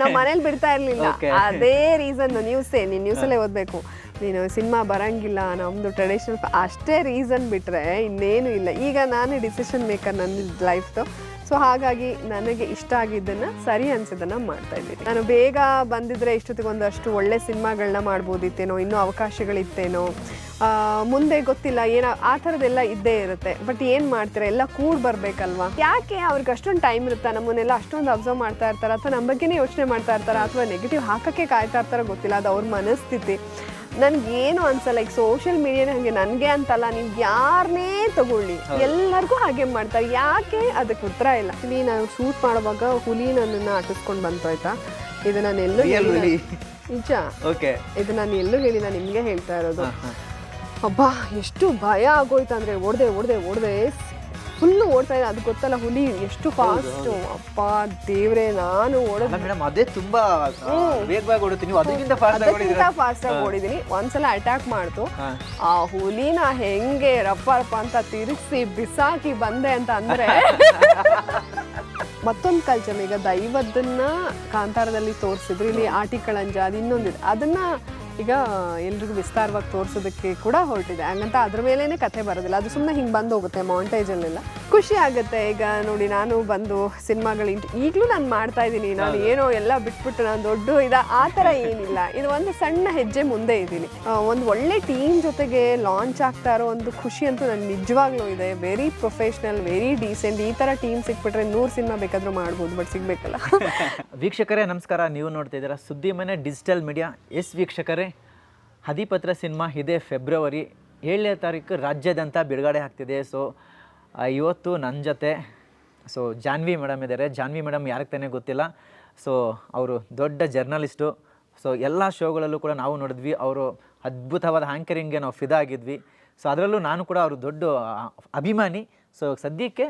ನಮ್ಮ ಮನೇಲಿ ಬಿಡ್ತಾ ಇರ್ಲಿಲ್ಲ. ಅದೇ ರೀಸನ್ ನೀನ್ ನ್ಯೂಸಲ್ಲೇ ಓದ್ಬೇಕು, ನೀನು ಸಿನಿಮಾ ಬರಂಗಿಲ್ಲ, ನಮ್ದು ಟ್ರೆಡಿಷನಲ್ ಅಷ್ಟೇ ರೀಸನ್ ಬಿಟ್ರೆ ಇನ್ನೇನು ಇಲ್ಲ. ಈಗ ನಾನೇ ಡಿಸಿಷನ್ ಮೇಕರ್ ನನ್ನ ಲೈಫ್ದು. ಸೊ ಹಾಗಾಗಿ ನನಗೆ ಇಷ್ಟ ಆಗಿದ್ದನ್ನು ಸರಿ ಅನ್ಸಿದ್ದನ್ನು ಮಾಡ್ತಾ ಇದ್ದೀನಿ. ನಾನು ಬೇಗ ಬಂದಿದ್ರೆ ಇಷ್ಟೊತ್ತಿಗೆ ಒಂದಷ್ಟು ಒಳ್ಳೆ ಸಿನಿಮಾಗಳನ್ನ ಮಾಡ್ಬೋದಿತ್ತೇನೋ, ಇನ್ನೂ ಅವಕಾಶಗಳಿತ್ತೇನೋ, ಮುಂದೆ ಗೊತ್ತಿಲ್ಲ, ಏನೋ ಆ ಥರದ್ದೆಲ್ಲ ಇದ್ದೇ ಇರುತ್ತೆ. ಬಟ್ ಏನು ಮಾಡ್ತೀರಾ, ಎಲ್ಲ ಕೂಡ್ ಬರಬೇಕಲ್ವಾ. ಯಾಕೆ ಅವ್ರಿಗೆ ಅಷ್ಟೊಂದು ಟೈಮ್ ಇರುತ್ತಾ, ನಮ್ಮನ್ನೆಲ್ಲ ಅಷ್ಟೊಂದು ಅಬ್ಸರ್ವ್ ಮಾಡ್ತಾ ಇರ್ತಾರೆ, ಅಥವಾ ನಮ್ಮ ಬಗ್ಗೆನೇ ಯೋಚನೆ ಮಾಡ್ತಾ ಇರ್ತಾರೆ, ಅಥವಾ ನೆಗೆಟಿವ್ ಹಾಕೋಕ್ಕೆ ಕಾಯ್ತಾ ಇರ್ತಾರೋ ಗೊತ್ತಿಲ್ಲ. ಅದು ಅವ್ರ ಮನಸ್ಥಿತಿ. ನನಗೇನು ಅನ್ಸಲ್ಲ. ಈಗ ಸೋಷಿಯಲ್ ಮೀಡಿಯಾನ ಹಾಗೆ ನನಗೆ ಅಂತಲ್ಲ, ನೀವು ಯಾರನ್ನೇ ತಗೊಳ್ಳಿ ಎಲ್ಲರಿಗೂ ಹಾಗೆ ಮಾಡ್ತಾರೆ. ಯಾಕೆ, ಅದಕ್ಕೆ ಉತ್ತರ ಇಲ್ಲ. ಇಲ್ಲಿ ನಾನು ಶೂಟ್ ಮಾಡುವಾಗ ಹುಲಿ ನನ್ನನ್ನು ಅಟಿಸ್ಕೊಂಡು ಬಂತು ಆಯ್ತಾ. ಇದು ನಾನು ಎಲ್ಲೂ ನಿಜ, ಇದು ನಾನು ಎಲ್ಲೂ ಹೇಳಿ, ನಾನು ನಿಮಗೆ ಹೇಳ್ತಾ ಇರೋದು. ಅಬ್ಬಾ ಎಷ್ಟು ಭಯ ಆಗೋಯ್ತು ಅಂದರೆ ಓಡ್ದೆ ಫುಲ್ಲು ಓಡ್ತಾ ಇದೆ. ಅದು ಗೊತ್ತಲ್ಲ ಹುಲಿ ಎಷ್ಟು ಫಾಸ್ಟ್. ಅಪ್ಪ ದೇವ್ರೆ, ನಾನು ಅದೇ ತುಂಬಾ ಅದಕ್ಕಿಂತ ಫಾಸ್ಟ್ ಆಗಿ ಓಡಿದೀನಿ. ಒಂದ್ಸಲ ಅಟ್ಯಾಕ್ ಮಾಡ್ತು, ಆ ಹುಲಿನ ಹೆಂಗೆ ರಪ್ಪ ಅಂತ ತಿರುಗಿಸಿ ಬಿಸಾಕಿ ಬಂದೆ ಅಂತ ಅಂದ್ರೆ ಮತ್ತೊಂದು ಕಲ್ಚರ್. ಈಗ ದೈವದನ್ನ ಕಾಂತಾರದಲ್ಲಿ ತೋರಿಸಿದ್ರು, ಇಲ್ಲಿ ಆಟಿಕಳಂಜ ಅದು ಇನ್ನೊಂದಿದೆ, ಅದನ್ನ ಈಗ ಎಲ್ರಿಗೂ ವಿಸ್ತಾರವಾಗಿ ತೋರಿಸೋದಕ್ಕೆ ಕೂಡ ಹೊರಟಿದೆ. ಹಂಗಂತ ಅದ್ರ ಮೇಲೇನೆ ಕಥೆ ಬರೋದಿಲ್ಲ, ಅದು ಸುಮ್ಮನೆ ಹಿಂಗೆ ಬಂದು ಹೋಗುತ್ತೆ ಮಾಂಟೇಜಲ್ಲೆಲ್ಲ. ಖುಷಿ ಆಗುತ್ತೆ. ಈಗ ನೋಡಿ, ನಾನು ಬಂದು ಸಿನಿಮಾಗಳು ಈಗಲೂ ನಾನು ಮಾಡ್ತಾ ಇದ್ದೀನಿ. ನಾನು ಏನೋ ಎಲ್ಲ ಬಿಟ್ಬಿಟ್ಟು ನಾನು ದೊಡ್ಡ ಆ ಥರ ಏನಿಲ್ಲ. ಇದು ಒಂದು ಸಣ್ಣ ಹೆಜ್ಜೆ ಮುಂದೆ ಇದ್ದೀನಿ. ಒಂದು ಒಳ್ಳೆ ಟೀಮ್ ಜೊತೆಗೆ ಲಾಂಚ್ ಆಗ್ತಾ ಇರೋ ಒಂದು ಖುಷಿ ಅಂತೂ ನನಗೆ ನಿಜವಾಗ್ಲೂ ಇದೆ. Very professional, very decent. ಈ ಥರ ಟೀಮ್ ಸಿಕ್ಬಿಟ್ರೆ 100 ಸಿನಿಮಾ ಬೇಕಾದರೂ ಮಾಡ್ಬೋದು, ಬಟ್ ಸಿಗಬೇಕಲ್ಲ. ವೀಕ್ಷಕರೇ ನಮಸ್ಕಾರ, ನೀವು ನೋಡ್ತಾ ಇದ್ದೀರಾ ಸುದ್ದಿ ಮನೆ ಡಿಜಿಟಲ್ ಮೀಡಿಯಾ. ಎಸ್ ವೀಕ್ಷಕರೇ, ಹದಿಪತ್ರ ಸಿನಿಮಾ ಇದೇ ಫೆಬ್ರವರಿ 7ನೇ ತಾರೀಕು ರಾಜ್ಯಾದ್ಯಂತ ಬಿಡುಗಡೆ ಆಗ್ತಿದೆ. ಸೊ ಇವತ್ತು ನನ್ನ ಜೊತೆ ಜಾನ್ವಿ ಮೇಡಮ್ ಇದ್ದಾರೆ. ಜಾನ್ವಿ ಮೇಡಮ್ ಯಾರಿಗೆ ತಾನೇ ಗೊತ್ತಿಲ್ಲ. ಸೊ ಅವರು ದೊಡ್ಡ ಜರ್ನಲಿಸ್ಟು. ಸೊ ಎಲ್ಲ ಶೋಗಳಲ್ಲೂ ಕೂಡ ನಾವು ನೋಡಿದ್ವಿ. ಅವರು ಅದ್ಭುತವಾದ ಆ್ಯಂಕರಿಂಗ್ಗೆ ನಾವು ಫಿದಾ ಆಗಿದ್ವಿ. ಸೊ ಅದರಲ್ಲೂ ನಾನು ಕೂಡ ಅವರು ದೊಡ್ಡ ಅಭಿಮಾನಿ. ಸೊ ಸದ್ಯಕ್ಕೆ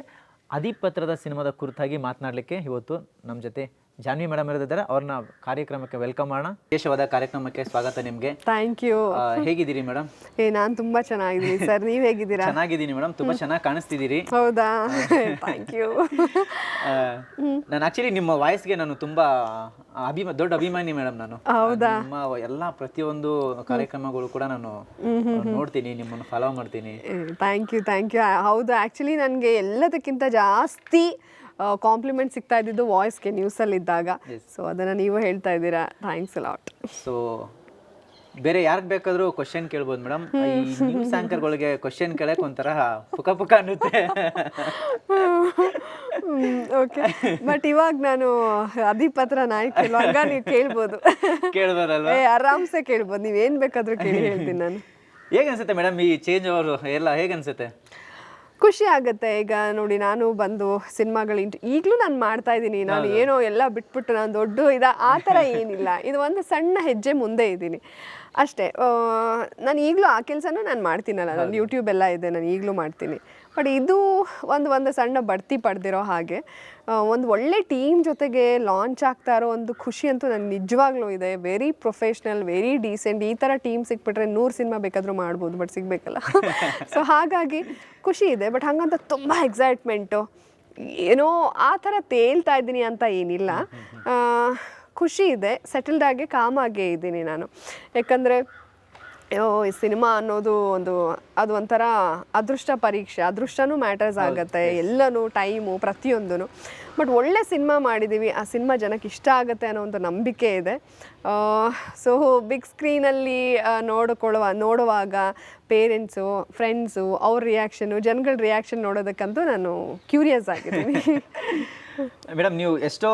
ಹದಿಪತ್ರದ ಸಿನಿಮಾದ ಕುರಿತಾಗಿ ಮಾತನಾಡಲಿಕ್ಕೆ ಇವತ್ತು ನಮ್ಮ ಜೊತೆ ಜಾನ್ವಿ ಮೇಡಮ್ ಇರೋದಿದ್ದಾರೆ. ಅವ್ರನ್ನ ಕಾರ್ಯಕ್ರಮಕ್ಕೆ ವೆಲ್ಕಮ್ ಮಾಡೋಣ. ವಿಶೇಷವಾದ ಕಾರ್ಯಕ್ರಮಕ್ಕೆ ಸ್ವಾಗತ ನಿಮಗೆ. Thank you. ಹೇಗಿದ್ದೀರಿ ಮೇಡಮ್? ನಾನು ತುಂಬಾ ಚೆನ್ನಾಗಿದ್ದೀನಿ ಸರ್, ನೀವು ಹೇಗಿದ್ದೀರಾ? ಚೆನ್ನಾಗಿದ್ದೀನಿ ಮೇಡಮ್, ತುಂಬಾ ಚೆನ್ನಾಗಿ ಕಾಣಿಸ್ತಿದ್ದೀರಿ. ಹೌದಾ? Thank you. ನಾನು ಆಕ್ಚುಲಿ ನಿಮ್ಮ ವಾಯ್ಸ್ಗೆ ನಾನು ತುಂಬಾ ದೊಡ್ಡ ಅಭಿಮಾನಿ ಮೇಡಮ್. ನಾನು ಹೌದಾ? ನಿಮ್ಮ ಎಲ್ಲ ಪ್ರತಿಯೊಂದು ಕಾರ್ಯಕ್ರಮಗಳು ಕೂಡ ನಾನು ನೋಡ್ತೀನಿ, ನಿಮ್ಮನ್ನು ಫಾಲೋ ಮಾಡ್ತೀನಿ. Thank you. ಹೌದು, ಆ್ಯಕ್ಚುಲಿ ನನಗೆ ಎಲ್ಲದಕ್ಕಿಂತ ಜಾಸ್ತಿ ಕಾಂಪ್ಲಿಮೆಂಟ್ ಸಿಗ್ತಾ ಇದ್ದಿದ್ದು ವಾಯ್ಸ್ಗೆ ನ್ಯೂಸಲ್ಲಿ ಇದ್ದಾಗ. ಸೊ ಅದನ್ನು ನೀವು ಹೇಳ್ತಾ ಇದ್ದೀರಾ, ಥ್ಯಾಂಕ್ಸ್ ಅ ಲಾಟ್. ಸೊ ಬೇರೆ ಯಾರಿಗೆ ಬೇಕಾದರೂ ಕ್ವಶನ್ ಕೇಳ್ಬೋದು ಮೇಡಮ್. ಈ ನ್ಯೂಸ್ ಆ್ಯಂಕರ್ಗಳಿಗೆ ಕ್ವಶನ್ ಕೇಳಕ್ಕೆ ಒಂಥರ ಪುಕ ಅನ್ನುತ್ತೆ. ಓಕೆ, ಬಟ್ ಇವಾಗ ನಾನು ಹದಿಪತ್ರ ನಾಯಿ ಕೇಳುವಾಗ ನೀವು ಕೇಳ್ಬೋದಲ್ವಾ? ಆರಾಮ್ಸೆ ಕೇಳ್ಬೋದು, ನೀವೇನು ಬೇಕಾದರೂ ಕೇಳಿ ಹೇಳ್ತೀನಿ ನಾನು. ಹೇಗನ್ಸುತ್ತೆ ಮೇಡಮ್ ಈ ಚೇಂಜ್ ಅವರು ಎಲ್ಲ ಹೇಗನ್ಸುತ್ತೆ? ಖುಷಿ ಆಗುತ್ತೆ. ಈಗ ನೋಡಿ, ನಾನು ಬಂದು ಸಿನಿಮಾಗಳು ಈಗಲೂ ನಾನು ಮಾಡ್ತಾ ಇದ್ದೀನಿ. ನಾನು ಏನೋ ಎಲ್ಲ ಬಿಟ್ಬಿಟ್ಟು ನಾನು ದೊಡ್ಡ ಆ ಥರ ಏನಿಲ್ಲ. ಇದು ಒಂದು ಸಣ್ಣ ಹೆಜ್ಜೆ ಮುಂದೆ ಇದ್ದೀನಿ ಅಷ್ಟೇ. ನಾನು ಈಗಲೂ ಆ ಕೆಲಸನೂ ನಾನು ಮಾಡ್ತೀನಲ್ಲ, ನಾನು ಯೂಟ್ಯೂಬ್ ಎಲ್ಲ ಇದೆ, ನಾನು ಈಗಲೂ ಮಾಡ್ತೀನಿ. ಬಟ್ ಇದು ಒಂದು ಸಣ್ಣ ಬಡ್ತಿ ಪಡೆದಿರೋ ಹಾಗೆ ಒಂದು ಒಳ್ಳೆ ಟೀಮ್ ಜೊತೆಗೆ ಲಾಂಚ್ ಆಗ್ತಾ ಇರೋ ಒಂದು ಖುಷಿ ಅಂತೂ ನನಗೆ ನಿಜವಾಗ್ಲೂ ಇದೆ. Very professional, very decent. ಈ ಥರ ಟೀಮ್ ಸಿಕ್ಬಿಟ್ರೆ 100 ಸಿನಿಮಾ ಬೇಕಾದರೂ ಮಾಡ್ಬೋದು, ಬಟ್ ಸಿಗಬೇಕಲ್ಲ. ಸೊ ಹಾಗಾಗಿ ಖುಷಿ ಇದೆ. ಬಟ್ ಹಾಗಂತ ತುಂಬ ಎಕ್ಸೈಟ್ಮೆಂಟು ಏನೋ ಆ ಥರ ತೇಲ್ತಾ ಇದ್ದೀನಿ ಅಂತ ಏನಿಲ್ಲ. ಖುಷಿ ಇದೆ, ಸೆಟಲ್ಡ್ ಆಗಿ ಕಾಮಾಗೇ ಇದ್ದೀನಿ ನಾನು. ಯಾಕಂದರೆ ಈ ಸಿನಿಮಾ ಅನ್ನೋದು ಅದು ಒಂಥರ ಅದೃಷ್ಟ ಪರೀಕ್ಷೆ. ಅದೃಷ್ಟನೂ ಮ್ಯಾಟರ್ಸ್ ಆಗುತ್ತೆ, ಎಲ್ಲನೂ ಟೈಮು ಪ್ರತಿಯೊಂದೂ. ಬಟ್ ಒಳ್ಳೆ ಸಿನಿಮಾ ಮಾಡಿದ್ದೀವಿ, ಆ ಸಿನಿಮಾ ಜನಕ್ಕೆ ಇಷ್ಟ ಆಗುತ್ತೆ ಅನ್ನೋ ಒಂದು ನಂಬಿಕೆ ಇದೆ. ಸೊ ಬಿಗ್ ಸ್ಕ್ರೀನಲ್ಲಿ ನೋಡುವಾಗ ಪೇರೆಂಟ್ಸು, ಫ್ರೆಂಡ್ಸು, ಅವ್ರ ರಿಯಾಕ್ಷನು, ಜನಗಳ ರಿಯಾಕ್ಷನ್ ನೋಡೋದಕ್ಕಂತೂ ನಾನು ಕ್ಯೂರಿಯಸ್ ಆಗಿದ್ದೀನಿ. ಮೇಡಮ್, ನೀವು ಎಷ್ಟೋ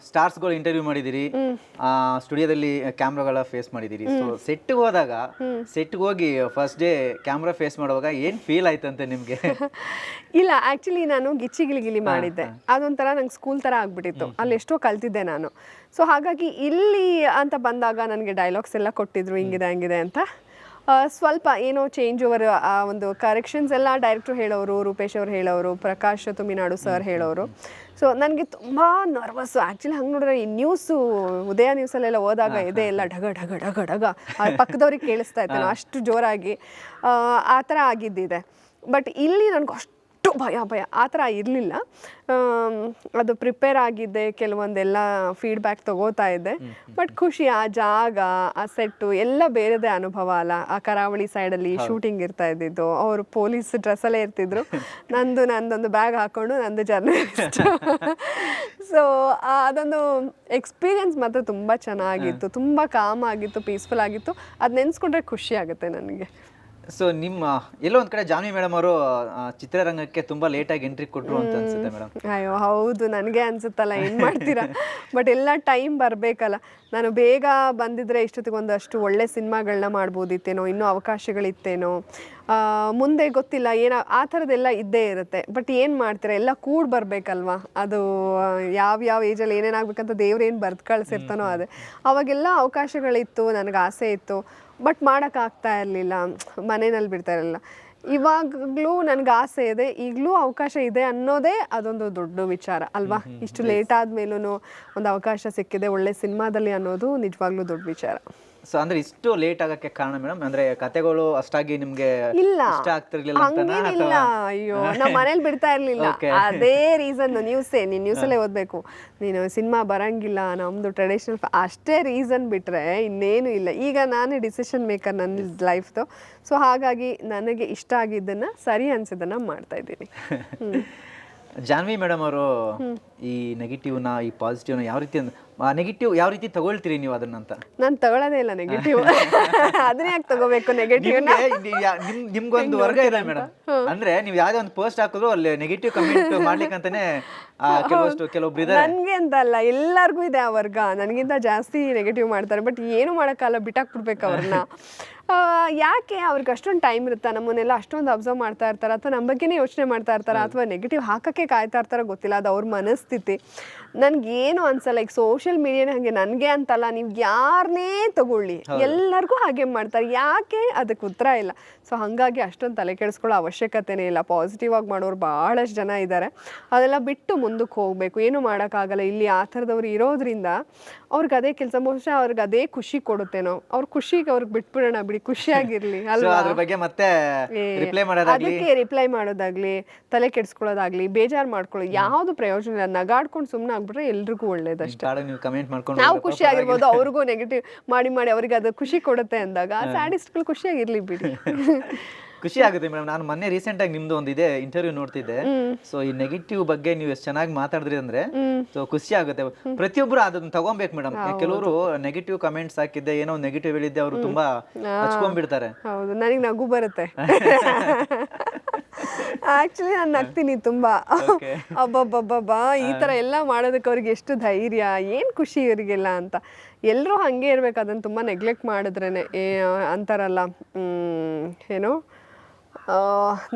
ಸ್ಟಾರ್ಸ್ಗಳು ಇಂಟರ್ವ್ಯೂ ಮಾಡಿದ್ದೀರಿ, ಸ್ಟುಡಿಯೋದಲ್ಲಿ ಕ್ಯಾಮ್ರಾಗಳ ಫೇಸ್ ಮಾಡಿದ್ದೀರಿ. ಸೊ ಸೆಟ್ಗೆ ಹೋಗಿ ಫಸ್ಟ್ ಡೇ ಕ್ಯಾಮ್ರಾ ಫೇಸ್ ಮಾಡುವಾಗ ಏನು ಫೀಲ್ ಆಯ್ತಂತೆ ನಿಮಗೆ? ಇಲ್ಲ, ಆ್ಯಕ್ಚುಲಿ ನಾನು ಗಿಲಿ ಮಾಡಿದ್ದೆ. ಅದೊಂಥರ ನಂಗೆ ಸ್ಕೂಲ್ ಥರ ಆಗ್ಬಿಟ್ಟಿತ್ತು. ಅಲ್ಲಿ ಎಷ್ಟೋ ಕಲ್ತಿದ್ದೆ ನಾನು. ಸೊ ಹಾಗಾಗಿ ಇಲ್ಲಿ ಅಂತ ಬಂದಾಗ ನನಗೆ ಡೈಲಾಗ್ಸ್ ಎಲ್ಲ ಕೊಟ್ಟಿದ್ರು, ಹಿಂಗಿದೆ ಅಂತ. ಸ್ವಲ್ಪ ಏನೋ ಚೇಂಜ್ ಓವರ್, ಒಂದು ಕರೆಕ್ಷನ್ಸ್ ಎಲ್ಲ ಡೈರೆಕ್ಟ್ರು ಹೇಳೋರು, ರೂಪೇಶ್ ಅವ್ರು ಹೇಳೋರು, ಪ್ರಕಾಶ್ ತುಮಿನಾಡು ಸರ್ ಹೇಳೋರು. ಸೊ ನನಗೆ ತುಂಬ ನರ್ವಸ್ಸು. ಆ್ಯಕ್ಚುಲಿ ಹಂಗೆ ನೋಡಿದ್ರೆ ಈ ನ್ಯೂಸು, ಉದಯ ನ್ಯೂಸಲ್ಲೆಲ್ಲ ಹೋದಾಗ ಎದೆ ಎಲ್ಲ ಢಗ ಪಕ್ಕದವ್ರಿಗೆ ಕೇಳಿಸ್ತಾ ಇತ್ತು, ಅಷ್ಟು ಜೋರಾಗಿ ಆ ಥರ ಆಗಿದ್ದಿದೆ. ಬಟ್ ಇಲ್ಲಿ ನನಗೆ ಭಯ ಆ ಥರ ಇರಲಿಲ್ಲ. ಅದು ಪ್ರಿಪೇರ್ ಆಗಿದ್ದೆ, ಕೆಲವೊಂದೆಲ್ಲ ಫೀಡ್ಬ್ಯಾಕ್ ತಗೋತಾ ಇದ್ದೆ. ಬಟ್ ಖುಷಿ, ಆ ಜಾಗ, ಆ ಸೆಟ್ಟು ಎಲ್ಲ ಬೇರೆದೇ ಅನುಭವ ಅಲ್ಲ. ಆ ಕರಾವಳಿ ಸೈಡಲ್ಲಿ ಶೂಟಿಂಗ್ ಇರ್ತಾ ಇದ್ದಿದ್ದು, ಅವರು ಪೊಲೀಸ್ ಡ್ರೆಸ್ಸಲ್ಲೇ ಇರ್ತಿದ್ರು, ನಂದೊಂದು ಬ್ಯಾಗ್ ಹಾಕ್ಕೊಂಡು ನಂದು ಜರ್ನಲಿಸ್ಟ್. ಸೊ ಅದೊಂದು ಎಕ್ಸ್ಪೀರಿಯನ್ಸ್ ಮಾತ್ರ ತುಂಬ ಚೆನ್ನಾಗಿತ್ತು, ತುಂಬ ಕಾಮ್ ಆಗಿತ್ತು, ಪೀಸ್ಫುಲ್ ಆಗಿತ್ತು. ಅದು ನೆನೆಸ್ಕೊಂಡ್ರೆ ಖುಷಿ ಆಗುತ್ತೆ ನನಗೆ. ಸೊ ನಿಮ್ಮ ಎಲ್ಲೋ ಒಂದು ಕಡೆ ಜಾನ್ವಿ ಮೇಡಮ್ ಅವರು ಚಿತ್ರರಂಗಕ್ಕೆ ತುಂಬ ಲೇಟಾಗಿ ಎಂಟ್ರಿ ಕೊಟ್ಟರು ಅಂತ ಅನ್ಸುತ್ತೆ ಮೇಡಮ್. ಅಯ್ಯೋ ಹೌದು, ನನಗೆ ಅನ್ಸುತ್ತಲ್ಲ, ಏನು ಮಾಡ್ತೀರಾ. ಬಟ್ ಎಲ್ಲ ಟೈಮ್ ಬರಬೇಕಲ್ಲ. ನಾನು ಬೇಗ ಬಂದಿದ್ರೆ ಇಷ್ಟೊತ್ತಿಗೆ ಒಂದಷ್ಟು ಒಳ್ಳೆ ಸಿನಿಮಾಗಳನ್ನ ಮಾಡ್ಬೋದಿತ್ತೇನೋ, ಇನ್ನೂ ಅವಕಾಶಗಳಿತ್ತೇನೋ. ಮುಂದೆ ಗೊತ್ತಿಲ್ಲ, ಏನೋ ಆ ಥರದ್ದೆಲ್ಲ ಇದ್ದೇ ಇರುತ್ತೆ. ಬಟ್ ಏನು ಮಾಡ್ತೀರಾ, ಎಲ್ಲ ಕೂಡ್ ಬರಬೇಕಲ್ವಾ. ಅದು ಯಾವ ಏಜಲ್ಲಿ ಏನೇನಾಗಬೇಕಂತ ದೇವ್ರೇನು ಬರ್ದು ಕಳಿಸಿರ್ತಾನೋ ಅದೇ. ಅವಾಗೆಲ್ಲ ಅವಕಾಶಗಳಿತ್ತು, ನನಗೆ ಆಸೆ ಇತ್ತು, ಬಟ್ ಮಾಡೋಕ್ಕಾಗ್ತಾ ಇರಲಿಲ್ಲ, ಮನೆಯಲ್ಲಿ ಬಿಡ್ತಾ ಇರಲಿಲ್ಲ. ಇವಾಗಲೂ ನನಗೆ ಆಸೆ ಇದೆ, ಈಗಲೂ ಅವಕಾಶ ಇದೆ ಅನ್ನೋದೇ ಅದೊಂದು ದೊಡ್ಡ ವಿಚಾರ ಅಲ್ವಾ. ಇಷ್ಟು ಲೇಟ್ ಆದಮೇಲೂ ಒಂದು ಅವಕಾಶ ಸಿಕ್ಕಿದೆ ಒಳ್ಳೆ ಸಿನಿಮಾದಲ್ಲಿ ಅನ್ನೋದು ನಿಜವಾಗ್ಲೂ ದೊಡ್ಡ ವಿಚಾರ. ಸೊ ಅಂದ್ರೆ ಇಷ್ಟು ಲೇಟ್ ಆಗಕ್ಕೆ ಕಾರಣ ಮೇಡಮ್, ಅಂದ್ರೆ ಕತೆಗಳು ಅಷ್ಟಾಗಿ ನಿಮ್ಗೆ ಇಲ್ಲ ಇಷ್ಟ ಆಗ್ತಿರ್ಲಿಲ್ಲ ಅಂತನಾ? ಹಂಗೇನಿಲ್ಲ. ಅಯ್ಯೋ, ನಮ್ಮ ಮನೇಲಿ ಬಿಡ್ತಾ ಇರ್ಲಿಲ್ಲ. ಅದೇ ರೀಸನ್. ನೀನ್ ನ್ಯೂಸಲ್ಲೇ ಓದ್ಬೇಕು, ನೀನು ಸಿನಿಮಾ ಬರಂಗಿಲ್ಲ, ನಮ್ದು ಟ್ರೆಡಿಷನಲ್ ಅಷ್ಟೇ ರೀಸನ್ ಬಿಟ್ರೆ ಇನ್ನೇನು ಇಲ್ಲ. ಈಗ ನಾನೇ ಡಿಸಿಷನ್ ಮೇಕರ್ ನನ್ನ ಲೈಫ್ದು. ಸೊ ಹಾಗಾಗಿ ನನಗೆ ಇಷ್ಟ ಆಗಿದ್ದನ್ನ, ಸರಿ ಅನ್ಸಿದ್ದನ್ನ ಮಾಡ್ತಾ ಇದ್ದೀನಿ. ಜಾನ್ವಿ ಮೇಡಮ್ ಅವರು ಈ ನೆಗೆಟಿವ್ನ, ಈ ಪಾಸಿಟಿವ್ನ ಯಾವ ರೀತಿ, ನೆಗೆಟಿವ್ ಯಾವ ರೀತಿ ತಗೊಳ್ತೀರಿ ನೀವು ಅದನ್ನ ಅಂತ? ನಾನು ತಗೊಳ್ಳೋದೇ ಇಲ್ಲ ನೆಗೆಟಿವ್. ಅದನ್ನ ಯಾಕೆ ತಗೋಬೇಕು ನೆಗೆಟಿವ್? ನಿಮ್ಗೊಂದು ವರ್ಗ ಇದೆ ಮೇಡಮ್, ಅಂದ್ರೆ ನೀವು ಯಾವ್ದೇ ಒಂದು ಪೋಸ್ಟ್ ಹಾಕಿದ್ರು ಅಲ್ಲಿ ನೆಗೆಟಿವ್ ಕಮೆಂಟ್ ಮಾಡ್ಲಿಕ್ಕಂತಾನೆ ಕೆಲವೊಬ್ರು ಇದ್ದಾರೆ. ನನ್ಗೆ ಅಂತ ಅಲ್ಲ, ಎಲ್ಲರಿಗೂ ಇದೆ ಆ ವರ್ಗ. ನನಗಿಂತ ಜಾಸ್ತಿ ನೆಗೆಟಿವ್ ಮಾಡ್ತಾರೆ. ಬಟ್ ಏನು ಮಾಡೋಕ್ಕಲ್ಲ, ಬಿಟ್ಟಾಕ್ಬಿಡ್ಬೇಕು ಅವ್ರನ್ನ. ಯಾಕೆ ಅವ್ರಿಗೆ ಅಷ್ಟೊಂದು ಟೈಮ್ ಇರುತ್ತಾ, ನಮ್ಮನ್ನೆಲ್ಲ ಅಷ್ಟೊಂದು ಅಬ್ಸರ್ವ್ ಮಾಡ್ತಾ ಇರ್ತಾರೆ, ಅಥವಾ ನಮ್ಮ ಬಗ್ಗೆನೇ ಯೋಚನೆ ಮಾಡ್ತಾ ಇರ್ತಾರೆ, ಅಥವಾ ನೆಗೆಟಿವ್ ಹಾಕೋಕ್ಕೆ ಕಾಯ್ತಾ ಇರ್ತಾರೋ ಗೊತ್ತಿಲ್ಲ. ಅದು ಅವ್ರ ಮನಸ್ಥಿತಿ. ನನಗೇನು ಅನ್ಸಲ್ಲ. ಈಗ ಸೋಷಿಯಲ್ ಮೀಡಿಯಾನೇ ಹಾಗೆ, ನನಗೆ ಅಂತಲ್ಲ, ನೀವು ಯಾರನ್ನೇ ತಗೊಳ್ಳಿ ಎಲ್ಲರಿಗೂ ಹಾಗೆ ಮಾಡ್ತಾರೆ. ಯಾಕೆ, ಅದಕ್ಕೆ ಉತ್ತರ ಇಲ್ಲ. ಸೊ ಹಾಗಾಗಿ ಅಷ್ಟೊಂದು ತಲೆ ಕೆಡಿಸ್ಕೊಳ್ಳೋ ಅವಶ್ಯಕತೆನೇ ಇಲ್ಲ. ಪಾಸಿಟಿವ್ ಆಗಿ ಮಾಡೋರು ಭಾಳಷ್ಟು ಜನ ಇದ್ದಾರೆ. ಅದೆಲ್ಲ ಬಿಟ್ಟು ಮುಂದಕ್ಕೆ ಹೋಗಬೇಕು. ಏನು ಮಾಡೋಕ್ಕಾಗಲ್ಲ. ಇಲ್ಲಿ ಆ ಥರದವ್ರು ಇರೋದ್ರಿಂದ ಅವ್ರಿಗೆ ಅದೇ ಕೆಲಸ, ಬಹುಶಃ ಅವ್ರಿಗೆ ಅದೇ ಖುಷಿ ಕೊಡುತ್ತೇನೋ. ಅವ್ರ ಖುಷಿಗೆ ಅವ್ರಿಗೆ ಬಿಟ್ಬಿಡೋಣ ಬಿಡಿ, ಖುಷಿಯಾಗಿರ್ಲಿ ಅಲ್ವಾ. ಅದ್ರ ಬಗ್ಗೆ ಮತ್ತೆ ಅದಕ್ಕೆ ರಿಪ್ಲೈ ಮಾಡೋದಾಗ್ಲಿ, ತಲೆ ಕೆಡಿಸ್ಕೊಳ್ಳೋದಾಗ್ಲಿ, ಬೇಜಾರು ಮಾಡ್ಕೊಳ್ಳೋದು ಯಾವ್ದು ಪ್ರಯೋಜನ ಇಲ್ಲ. ನಗಾಡ್ಕೊಂಡು ಸುಮ್ಮನೆ ಆಗ್ಬಿಟ್ರೆ ಎಲ್ರಿಗೂ ಒಳ್ಳೇದಷ್ಟೇ. ನಾವು ಖುಷಿಯಾಗಿರ್ಬೋದು, ಅವ್ರಿಗೂ ನೆಗೆಟಿವ್ ಮಾಡಿ ಅವ್ರಿಗೆ ಅದು ಖುಷಿ ಕೊಡುತ್ತೆ ಅಂದಾಗ ಸ್ಯಾಡಿಸ್ಟ್ಗಳು ಖುಷಿಯಾಗಿರ್ಲಿ ಬಿಡಿ. ಖುಷಿ ಆಗುತ್ತೆ ಮೇಡಮ್. ನಾನು ಮೊನ್ನೆ ರೀಸೆಂಟ್ ಆಗಿ ನಿಮ್ದು ಒಂದು ಇದೆ ಇಂಟರ್ವ್ಯೂ ನೋಡ್ತಿದ್ದೆ. ಸೊ ಈ ನೆಗೆಟಿವ್ ಬಗ್ಗೆ ನೀವು ಎಷ್ಟು ಚೆನ್ನಾಗಿ ಮಾತಾಡಿದ್ರಿ ಅಂದ್ರೆ ಸೊ ಖುಷಿ ಆಗುತ್ತೆ. ಪ್ರತಿಯೊಬ್ರು ಅದನ್ನ ತಗೊಂಬೇಕು ಮೇಡಮ್. ಕೆಲವರು ನೆಗೆಟಿವ್ ಕಮೆಂಟ್ಸ್ ಹಾಕಿದ್ದೆ, ಏನೋ ನೆಗೆಟಿವ್ ಹೇಳಿದ್ದೆ, ಅವರು ತುಂಬಾ ಹಚ್ಕೊಂಡ್ಬಿಡ್ತಾರೆ. ಹೌದು, ನನಗೆ ನಗು ಬರುತ್ತೆ. ಆಕ್ಚುಲಿ ನಾನು ನಗ್ತೀನಿ ತುಂಬಾ. ಅಬ್ಬಬ್ಬಬ್ಬಾ, ಈ ತರ ಎಲ್ಲ ಮಾಡೋದಕ್ಕೆ ಅವ್ರಿಗೆ ಎಷ್ಟು ಧೈರ್ಯ, ಏನ್ ಖುಷಿ ಇವರಿಗೆಲ್ಲ ಅಂತ. ಎಲ್ಲರೂ ಹಂಗೆ ಇರ್ಬೇಕು. ಅದನ್ನ ತುಂಬಾ ನೆಗ್ಲೆಕ್ಟ್ ಮಾಡಿದ್ರೇನೆ ಅಂತಾರಲ್ಲ, ಏನೋ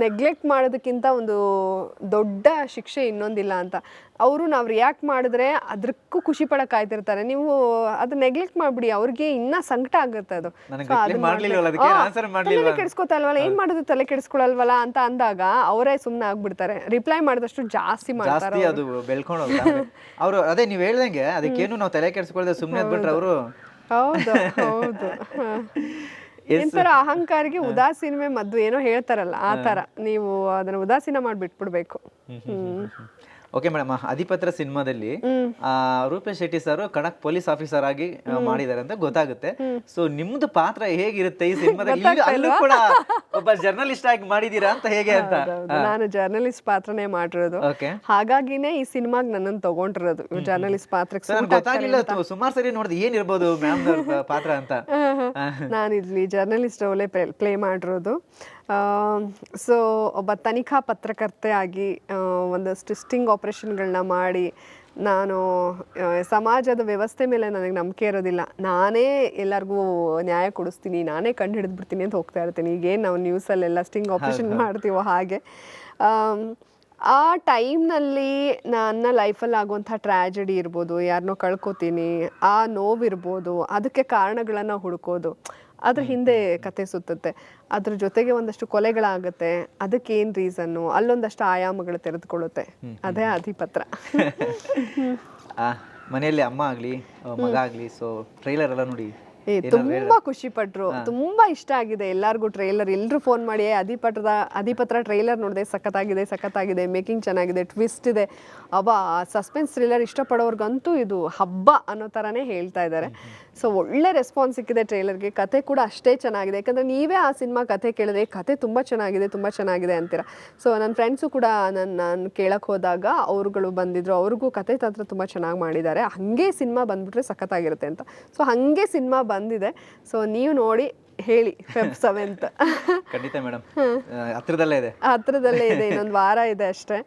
ನೆಗ್ಲೆಕ್ಟ್ ಮಾಡೋದಕ್ಕಿಂತ ಒಂದು ದೊಡ್ಡ ಶಿಕ್ಷೆ ಇನ್ನೊಂದಿಲ್ಲ ಅಂತ. ಅವರು ನಾವು ರಿಯಾಕ್ಟ್ ಮಾಡಿದ್ರೆ ಅದಕ್ಕೂ ಖುಷಿ ಪಡಕ್ಕೆ ಕಾಯ್ತಿರ್ತಾರೆ. ನೀವು ಅದು ನೆಗ್ಲೆಕ್ಟ್ ಮಾಡ್ಬಿಡಿ, ಅವ್ರಿಗೆ ಇನ್ನೂ ಸಂಕಟ ಆಗುತ್ತೆ. ಅದು ತಲೆ ಕೆಡಿಸ್ಕೊತಾ ಇಲ್ವಲ್ಲ, ಏನ್ ಮಾಡೋದು ತಲೆ ಕೆಡಿಸ್ಕೊಳಲ್ವಲ್ಲ ಅಂತ ಅಂದಾಗ ಅವರೇ ಸುಮ್ಮನೆ ಆಗ್ಬಿಡ್ತಾರೆ. ರಿಪ್ಲೈ ಮಾಡಿದಷ್ಟು ಜಾಸ್ತಿ ಮಾಡ್ತಾರೆ. ಅದು ಬೆಳ್ಕೊಂಡು ಅವರು ಅದೇ ನೀವು ಹೇಳ್ದಂಗೆ ಅದಕ್ಕೇನು ನಾವು ತಲೆ ಕೆಡಿಸ್ಕೊಳ್ದೆ ಸುಮ್ಮನೆ ಬಿಟ್ರೆ ಅವರು. ಹೌದು ಹೌದು. ಎಂತರ ಅಹಂಕಾರಿಗೆ ಉದಾಸೀನವೇ ಮದ್ದು ಏನೋ ಹೇಳ್ತಾರಲ್ಲ, ಆ ತರ ನೀವು ಅದನ್ನ ಉದಾಸೀನ ಮಾಡಿ ಬಿಟ್ಬಿಡ್ಬೇಕು. ಓಕೆ ಮೇಡಮ್, ಅಧಿಪತ್ರ ಸಿನಿಮಾದಲ್ಲಿ ರೂಪೇಶ್ ಶೆಟ್ಟಿ ಸರ್ ಖಡಕ್ ಪೊಲೀಸ್ ಆಫೀಸರ್ ಆಗಿ ಮಾಡಿದ್ದಾರೆ ಅಂತ ಗೊತ್ತಾಗುತ್ತೆ. ಸೊ ನಿಮ್ದು ಪಾತ್ರ ಹೇಗಿರುತ್ತೆ ಈ ಸಿನಿಮಾದಲ್ಲಿ? ಅಲ್ಲೂ ಕೂಡ ಒಬ್ಬ ಜರ್ನಲಿಸ್ಟ್ ಆಗಿ ಮಾಡಿದೀರಾ ಅಂತ ಹೇಗೆ ಅಂತ? ನಾನು ಜರ್ನಲಿಸ್ಟ್ ಪಾತ್ರನೇ ಮಾಡಿರೋದು, ಹಾಗಾಗಿನೇ ಈ ಸಿನಿಮಾಗ್ ನನ್ನನ್ನು ತಗೊಂಡಿರೋದು. ಜರ್ನಲಿಸ್ಟ್ ಪಾತ್ರಕ್ಕೆ ಗೊತ್ತಾಗಿಲ್ಲ, ಸುಮಾರು ಸರಿ ನೋಡಿದ್ರೆ ಏನಿರ್ಬೋದು ಮ್ಯಾಮ್ ಪಾತ್ರ ಅಂತ. ನಾನು ಇಲ್ಲಿ ಜರ್ನಲಿಸ್ಟ್ ರೋಲೇ ಪ್ಲೇ ಮಾಡಿರೋದು. ಸೊ ಒಬ್ಬ ತನಿಖಾ ಪತ್ರಕರ್ತೆ ಆಗಿ ಒಂದಷ್ಟು ಸ್ಟಿಂಗ್ ಆಪರೇಷನ್ಗಳನ್ನ ಮಾಡಿ, ನಾನು ಸಮಾಜದ ವ್ಯವಸ್ಥೆ ಮೇಲೆ ನನಗೆ ನಂಬಿಕೆ ಇರೋದಿಲ್ಲ. ನಾನೇ ಎಲ್ಲರಿಗೂ ನ್ಯಾಯ ಕೊಡಿಸ್ತೀನಿ, ನಾನೇ ಕಂಡು ಹಿಡಿದ್ಬಿಡ್ತೀನಿ ಅಂತ ಹೋಗ್ತಾ ಇರ್ತೀನಿ. ಈಗೇನು ನಾವು ನ್ಯೂಸಲ್ಲೆಲ್ಲ ಸ್ಟಿಂಗ್ ಆಪರೇಷನ್ ಮಾಡ್ತೀವೋ ಹಾಗೆ. ಆ ಟೈಮ್ನಲ್ಲಿ ನನ್ನ ಲೈಫಲ್ಲಿ ಆಗುವಂಥ ಟ್ರ್ಯಾಜಡಿ ಇರ್ಬೋದು, ಯಾರನ್ನೋ ಕಳ್ಕೊತೀನಿ, ಆ ನೋವಿರ್ಬೋದು, ಅದಕ್ಕೆ ಕಾರಣಗಳನ್ನು ಹುಡುಕೋದು, ಅದ್ರ ಹಿಂದೆ ಕತೆ ಸುತ್ತುತ್ತೆ. ಅದ್ರ ಜೊತೆಗೆ ಒಂದಷ್ಟು ಕೊಲೆಗಳಾಗುತ್ತೆ, ಅದಕ್ಕೆ ಏನು ರೀಸನ್ನು, ಅಲ್ಲೊಂದಷ್ಟು ಆಯಾಮಗಳು ತೆರೆದುಕೊಳ್ಳುತ್ತೆ. ಅದೇ ಅಧಿಪತ್ರ. ಮನೆಯಲ್ಲಿ ಅಮ್ಮ ಆಗಲಿ ಮಗ ಆಗಲಿ, ಸೊ ಟ್ರೈಲರ್ ಎಲ್ಲ ನೋಡಿ ತುಂಬಾ ಖುಷಿ ಪಟ್ರು, ತುಂಬಾ ಇಷ್ಟ ಆಗಿದೆ ಎಲ್ಲಾರ್ಗು ಟ್ರೈಲರ್. ಎಲ್ರು ಫೋನ್ ಮಾಡಿ ಅಧಿಪತ್ರ ಟ್ರೈಲರ್ ನೋಡಿದೆ, ಸಖತ್ತಾಗಿದೆ, ಮೇಕಿಂಗ್ ಚೆನ್ನಾಗಿದೆ, ಟ್ವಿಸ್ಟ್ ಇದೆ, ಸಸ್ಪೆನ್ಸ್ ಥ್ರಿಲ್ಲರ್ ಇಷ್ಟಪಡೋರ್ಗಂತೂ ಇದು ಹಬ್ಬ ಅನ್ನೋ ಥರನೇ ಹೇಳ್ತಾ ಇದ್ದಾರೆ. ಸೊ ಒಳ್ಳೆ ರೆಸ್ಪಾನ್ಸ್ ಸಿಕ್ಕಿದೆ ಟ್ರೈಲರ್ಗೆ. ಕತೆ ಕೂಡ ಅಷ್ಟೇ ಚೆನ್ನಾಗಿದೆ, ಯಾಕಂದರೆ ನೀವೇ ಆ ಸಿನಿಮಾ ಕತೆ ಕೇಳಿದ್ರೆ ಕತೆ ತುಂಬ ಚೆನ್ನಾಗಿದೆ ಅಂತೀರ. ಸೊ ನನ್ನ ಫ್ರೆಂಡ್ಸು ಕೂಡ ನಾನು ಕೇಳಕ್ಕೆ ಹೋದಾಗ ಅವ್ರುಗಳು ಬಂದಿದ್ರು, ಅವ್ರಿಗೂ ಕತೆ ತಂತ್ರ ತುಂಬ ಚೆನ್ನಾಗಿ ಮಾಡಿದ್ದಾರೆ, ಹಾಗೆ ಸಿನಿಮಾ ಬಂದ್ಬಿಟ್ರೆ ಸಖತ್ತಾಗಿರುತ್ತೆ ಅಂತ. ಸೊ ಹಾಗೆ ಸಿನಿಮಾ ಬಂದಿದೆ. ಸೊ ನೀವು ನೋಡಿ ಹೇಳಿ Feb 7th. ಖಂಡಿತ ಮೇಡಮ್, ಹತ್ರದಲ್ಲೇ ಇದೆ, ಇನ್ನೊಂದು ವಾರ ಇದೆ ಅಷ್ಟೇ.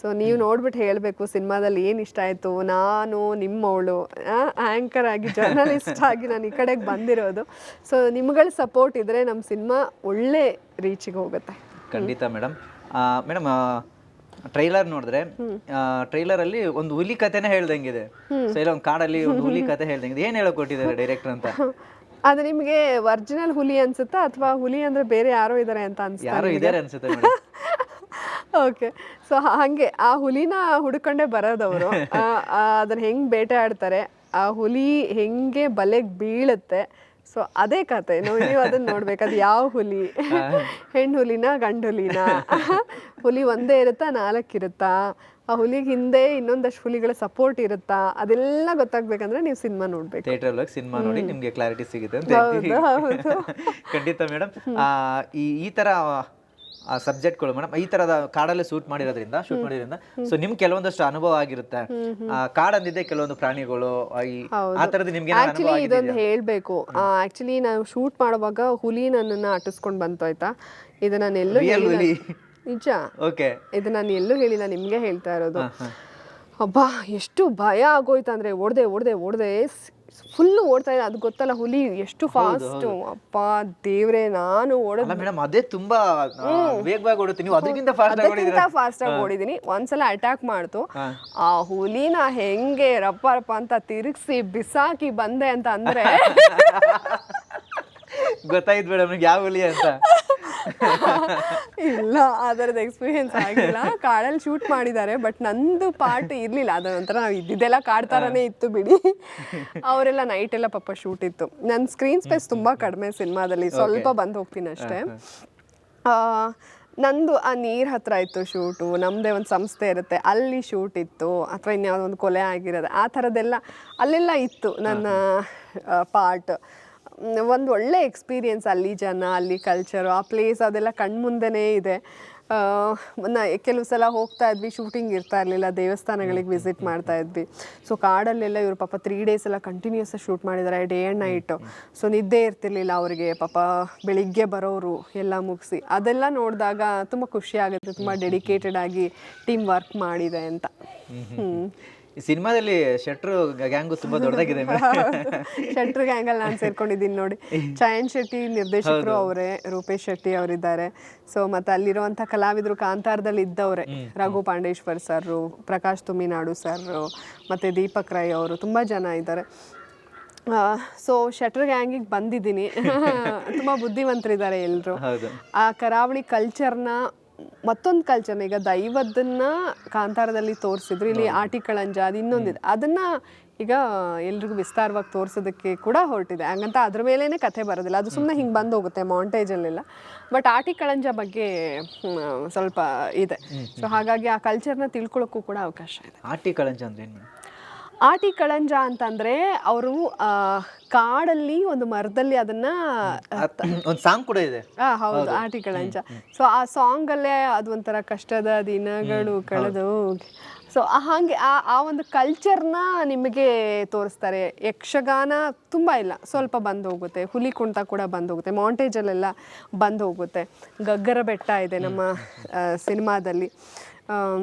ಸೊ ನೀವು ನೋಡ್ಬಿಟ್ಟು ಹೇಳಬೇಕು ಸಿನಿಮಾದಲ್ಲಿ ಏನು ಇಷ್ಟ ಆಯಿತು. ನಾನು ನಿಮ್ಮವಳು ಆ್ಯಂಕರ್ ಆಗಿ, ಜರ್ನಲಿಸ್ಟ್ ಆಗಿ ನಾನು ಈ ಕಡೆಗೆ ಬಂದಿರೋದು. ಸೊ ನಿಮ್ಗಳ ಸಪೋರ್ಟ್ ಇದ್ದರೆ ನಮ್ಮ ಸಿನಿಮಾ ಒಳ್ಳೆ ರೀಚಿಗೆ ಹೋಗುತ್ತೆ. ಖಂಡಿತ ಮೇಡಮ್. ಮೇಡಮ್, ಟ್ರೈಲರ್ ನೋಡಿದ್ರೆ ಟ್ರೈಲರ್ ಅಲ್ಲಿ ಒಂದು ಹುಲಿ ಕಥೆನೇ ಹೇಳ್ದಂಗಿದೆ. ಸೊ ಇಲ್ಲ ಒಂದು ಕಾಡಲ್ಲಿ ಒಂದು ಹುಲಿ ಕಥೆ ಹೇಳ್ದಂಗಿದೆ. ಏನು ಹೇಳಕ್ ಕೊಟ್ಟಿದ್ದಾರೆ ಡೈರೆಕ್ಟರ್ ಅಂತ? ಅದು ನಿಮಗೆ ಒರಿಜಿನಲ್ ಹುಲಿ ಅನ್ಸುತ್ತಾ ಅಥವಾ ಹುಲಿ ಅಂದ್ರೆ ಬೇರೆ ಯಾರೋ ಇದ್ದಾರೆ ಅಂತ ಅನ್ಸುತ್ತಾ? ಯಾರೋ ಇದ್ದಾರೆ ಅನ್ಸುತ್ತೆ ಮೇಡಮ್. ಓಕೆ. ಸೊ ಹಾಗೆ ಆ ಹುಲಿನ ಹುಡ್ಕೊಂಡೇ ಬರೋದವರು. ಅದನ್ನ ಹೆಂಗ್ ಬೇಟೆ ಆಡ್ತಾರೆ, ಆ ಹುಲಿ ಹೆಂಗೆ ಬಲೆಗೆ ಬೀಳುತ್ತೆ, ಸೊ ಅದೇ ಕತೆ. ನೀವು ಅದನ್ನ ನೋಡ್ಬೇಕು. ಅದು ಯಾವ ಹುಲಿ, ಹೆಣ್ಣು ಹುಲಿನ ಗಂಡು ಹುಲಿನ, ಹುಲಿ ಒಂದೇ ಇರುತ್ತಾ 4 ಇರುತ್ತಾ, ಆ ಹುಲಿಗೆ ಹಿಂದೆ ಇನ್ನೊಂದಷ್ಟು ಹುಲಿಗಳ ಸಪೋರ್ಟ್ ಇರುತ್ತಾ, ಅದೆಲ್ಲ ಗೊತ್ತಾಗ್ಬೇಕಂದ್ರೆ ನೀವು ಸಿನಿಮಾ ನೋಡ್ಬೇಕು. ಥಿಯೇಟರ್ ಒಳಗೆ ಸಿನಿಮಾ ನೋಡಿ ನಿಮ್ಗೆ ಕ್ಲಾರಿಟಿ ಸಿಗುತ್ತೆ ಅಂತ ಹೇಳ್ತೀವಿ. ಖಂಡಿತ ಮೇಡಮ್. ಈ ತರ ಸಬ್ಜೆಕ್ಟ್ಗಳು ಮೇಡಮ್ ಈ ತರದ ಕಾಡಲ್ಲಿ ಶೂಟ್ ಮಾಡಿರೋದ್ರಿಂದ ಸೊ ನಿಮ್ಗೆ ಕೆಲವೊಂದಷ್ಟು ಅನುಭವ ಆಗಿರುತ್ತೆ. ಕಾಡಂದಿದೆ ಕೆಲವೊಂದು ಪ್ರಾಣಿಗಳು, ಆ ತರದ್ದು ನಿಮ್ಗೆ ಆಕ್ಚುಲಿ ಇದೊಂದು ಹೇಳ್ಬೇಕು. ಆಕ್ಚುಲಿ ನಾವು ಶೂಟ್ ಮಾಡುವಾಗ ಹುಲಿ ನನ್ನನ್ನ ಅಟ್ಟಿಸ್ಕೊಂಡ್ ಬಂತು, ಆಯ್ತಾ. ಇದು ನಾನು ಎಲ್ಲೂ ನಿಜ, ಇದು ನಾನು ಎಲ್ಲೂ ಹೇಳಿಲ್ಲ, ನಿಮ್ಗೆ ಹೇಳ್ತಾ ಇರೋದು. ಅಬ್ಬಾ ಎಷ್ಟು ಭಯ ಆಗೋಯ್ತು ಅಂದ್ರೆ, ಓಡ್ದೆ ಫುಲ್ಲು ಓಡ್ತಾ ಇದೆ. ಅದು ಗೊತ್ತಲ್ಲ ಹುಲಿ ಎಷ್ಟು ಫಾಸ್ಟ್. ಅಪ್ಪ ದೇವ್ರೆ, ನಾನು ಅದೇ ತುಂಬಾ ವೇಗವಾಗಿ ಓಡುತ್ತೆ, ನೀವು ಅದಕ್ಕಿಂತ ಫಾಸ್ಟ್ ಆಗಿ ಓಡಿದೀನಿ. ಒಂದ್ಸಲ ಅಟ್ಯಾಕ್ ಮಾಡ್ತು, ಆ ಹುಲಿನ ಹೆಂಗೆ ರಪ್ಪ ಅಂತ ತಿರುಗಿಸಿ ಬಿಸಾಕಿ ಬಂದೆ ಅಂತ ಅಂದ್ರೆ ಗೊತ್ತಾಯ್ತು ಮೇಡಮ್ ಯಾವ ಹುಲಿ ಅಂತ. ಇಲ್ಲ, ಅದರದ ಎಕ್ಸ್ಪೀರಿಯನ್ಸ್ ಆಗಿಲ್ಲ. ಕಾಡಲ್ಲಿ ಶೂಟ್ ಮಾಡಿದ್ದಾರೆ, ಬಟ್ ನಂದು ಪಾರ್ಟ್ ಇರ್ಲಿಲ್ಲ. ಅದೊಂಥರ ನಾವು ಇದ್ದಿದ್ದೆಲ್ಲ ಕಾಡ್ತಾರನೇ ಇತ್ತು ಬಿಡಿ. ಅವರೆಲ್ಲ ನೈಟ್ ಎಲ್ಲ ಪಾಪ ಶೂಟ್ ಇತ್ತು. ನನ್ನ ಸ್ಕ್ರೀನ್ ಸ್ಪೇಸ್ ತುಂಬಾ ಕಡಿಮೆ ಸಿನಿಮಾದಲ್ಲಿ, ಸ್ವಲ್ಪ ಬಂದು ಹೋಗ್ತೀನಿ ಅಷ್ಟೇ. ನಂದು ಆ ನೀರ್ ಹತ್ರ ಇತ್ತು ಶೂಟು, ನಮ್ಮದೇ ಒಂದು ಸಂಸ್ಥೆ ಇರುತ್ತೆ ಅಲ್ಲಿ ಶೂಟ್ ಇತ್ತು, ಅಥವಾ ಇನ್ಯಾವುದೋ ಒಂದು ಕೊಲೆ ಆಗಿರೋದು ಆ ಥರದ್ದೆಲ್ಲ ಅಲ್ಲೆಲ್ಲ ಇತ್ತು ನನ್ನ ಪಾರ್ಟ್. ಒಂದು ಒಳ್ಳೆ ಎಕ್ಸ್ಪೀರಿಯನ್ಸ್. ಅಲ್ಲಿ ಜನ, ಅಲ್ಲಿ ಕಲ್ಚರು, ಆ ಪ್ಲೇಸ್ ಅದೆಲ್ಲ ಕಣ್ಮುಂದೆನೇ ಇದೆ. ಕೆಲವು ಸಲ ಹೋಗ್ತಾ ಇದ್ವಿ, ಶೂಟಿಂಗ್ ಇರ್ತಾ ಇರಲಿಲ್ಲ, ದೇವಸ್ಥಾನಗಳಿಗೆ ವಿಸಿಟ್ ಮಾಡ್ತಾ ಇದ್ವಿ. ಸೊ ಕಾಡಲ್ಲೆಲ್ಲ ಇವರು ಪಾಪ 3 days ಎಲ್ಲ ಕಂಟಿನ್ಯೂಸ್ ಶೂಟ್ ಮಾಡಿದ್ದಾರೆ, ಡೇ ಆ್ಯಂಡ್ ನೈಟು. ಸೊ ನಿದ್ದೆ ಇರ್ತಿರ್ಲಿಲ್ಲ ಅವರಿಗೆ, ಪಾಪ ಬೆಳಿಗ್ಗೆ ಬರೋರು ಎಲ್ಲ ಮುಗಿಸಿ. ಅದೆಲ್ಲ ನೋಡಿದಾಗ ತುಂಬ ಖುಷಿ ಆಗುತ್ತೆ, ತುಂಬ ಡೆಡಿಕೇಟೆಡ್ ಆಗಿ ಟೀಮ್ ವರ್ಕ್ ಮಾಡಿದೆ ಅಂತ. ಸಿನಿಮಾದಲ್ಲಿ ಶೆಟ್ರು ಗ್ಯಾಂಗು ತುಂಬಾ ದೊಡ್ಡದಾಗಿದೆ. ಶೆಟ್ರು ಗ್ಯಾಂಗಲ್ಲಿ ನಾನು ಸೇರ್ಕೊಂಡಿದ್ದೀನಿ ನೋಡಿ. ಚಯನ್ ಶೆಟ್ಟಿ ನಿರ್ದೇಶಕರು ಅವರೇ, ರೂಪೇಶ್ ಶೆಟ್ಟಿ ಅವರಿದ್ದಾರೆ. ಸೊ ಮತ್ತೆ ಅಲ್ಲಿರುವಂಥ ಕಲಾವಿದರು ಕಾಂತಾರದಲ್ಲಿ ಇದ್ದವ್ರೆ, ರಘು ಪಾಂಡೇಶ್ವರ್ ಸರ್, ಪ್ರಕಾಶ್ ತುಮಿನಾಡು ಸರ್, ಮತ್ತು ದೀಪಕ್ ರೈ ಅವರು, ತುಂಬ ಜನ ಇದ್ದಾರೆ. ಸೊ ಶೆಟ್ರ್ ಗ್ಯಾಂಗಿಗೆ ಬಂದಿದ್ದೀನಿ. ತುಂಬ ಬುದ್ಧಿವಂತರಿದ್ದಾರೆ ಎಲ್ಲರೂ. ಆ ಕರಾವಳಿ ಕಲ್ಚರ್ನ, ಮತ್ತೊಂದು ಕಲ್ಚರ್ನ, ಈಗ ದೈವದನ್ನ ಕಾಂತಾರದಲ್ಲಿ ತೋರಿಸಿದ್ರು, ಇಲ್ಲಿ ಆಟಿಕಳಂಜ ಅದು ಇನ್ನೊಂದಿದೆ, ಅದನ್ನ ಈಗ ಎಲ್ರಿಗೂ ವಿಸ್ತಾರವಾಗಿ ತೋರಿಸೋದಕ್ಕೆ ಕೂಡ ಹೊರಟಿದೆ. ಹಂಗಂತ ಅದ್ರ ಮೇಲೇನೆ ಕಥೆ ಬರೋದಿಲ್ಲ, ಅದು ಸುಮ್ಮನೆ ಹಿಂಗೆ ಬಂದು ಹೋಗುತ್ತೆ ಮಾಂಟೇಜಲ್ಲೆಲ್ಲ. ಬಟ್ ಆಟಿಕಳಂಜ ಬಗ್ಗೆ ಸ್ವಲ್ಪ ಇದೆ. ಸೊ ಹಾಗಾಗಿ ಆ ಕಲ್ಚರ್ನ ತಿಳ್ಕೊಳ್ಳೋಕ್ಕೂ ಕೂಡ ಅವಕಾಶ ಇದೆ. ಆಟಿಕಳಂಜ ಅಂದ್ರೆ ಏನು? ಆಟಿಕಳಂಜ ಅಂತಂದ್ರೆ ಅವರು ಕಾಡಲ್ಲಿ ಒಂದು ಮರದಲ್ಲಿ ಅದನ್ನ ಒಂದು ಸಾಂಗ್ ಕೂಡ ಇದೆ. ಹೌದು, ಆಟಿಕಳಂಜ. ಸೊ ಆ ಸಾಂಗ್ ಅಲ್ಲೇ ಅದು ಒಂಥರ ಕಷ್ಟದ ದಿನಗಳು ಕಳೆದು, ಸೊ ಹಾಗೆ ಆ ಒಂದು ಕಲ್ಚರ್ನ ನಿಮಗೆ ತೋರಿಸ್ತಾರೆ. ಯಕ್ಷಗಾನ ತುಂಬ ಇಲ್ಲ, ಸ್ವಲ್ಪ ಬಂದು ಹೋಗುತ್ತೆ. ಹುಲಿ ಕುಣಿತ ಕೂಡ ಬಂದು ಹೋಗುತ್ತೆ, ಮಾಂಟೇಜಲ್ಲೆಲ್ಲ ಬಂದು ಹೋಗುತ್ತೆ. ಗಗ್ಗರ ಬೆಟ್ಟ ಇದೆ ನಮ್ಮ ಸಿನಿಮಾದಲ್ಲಿ,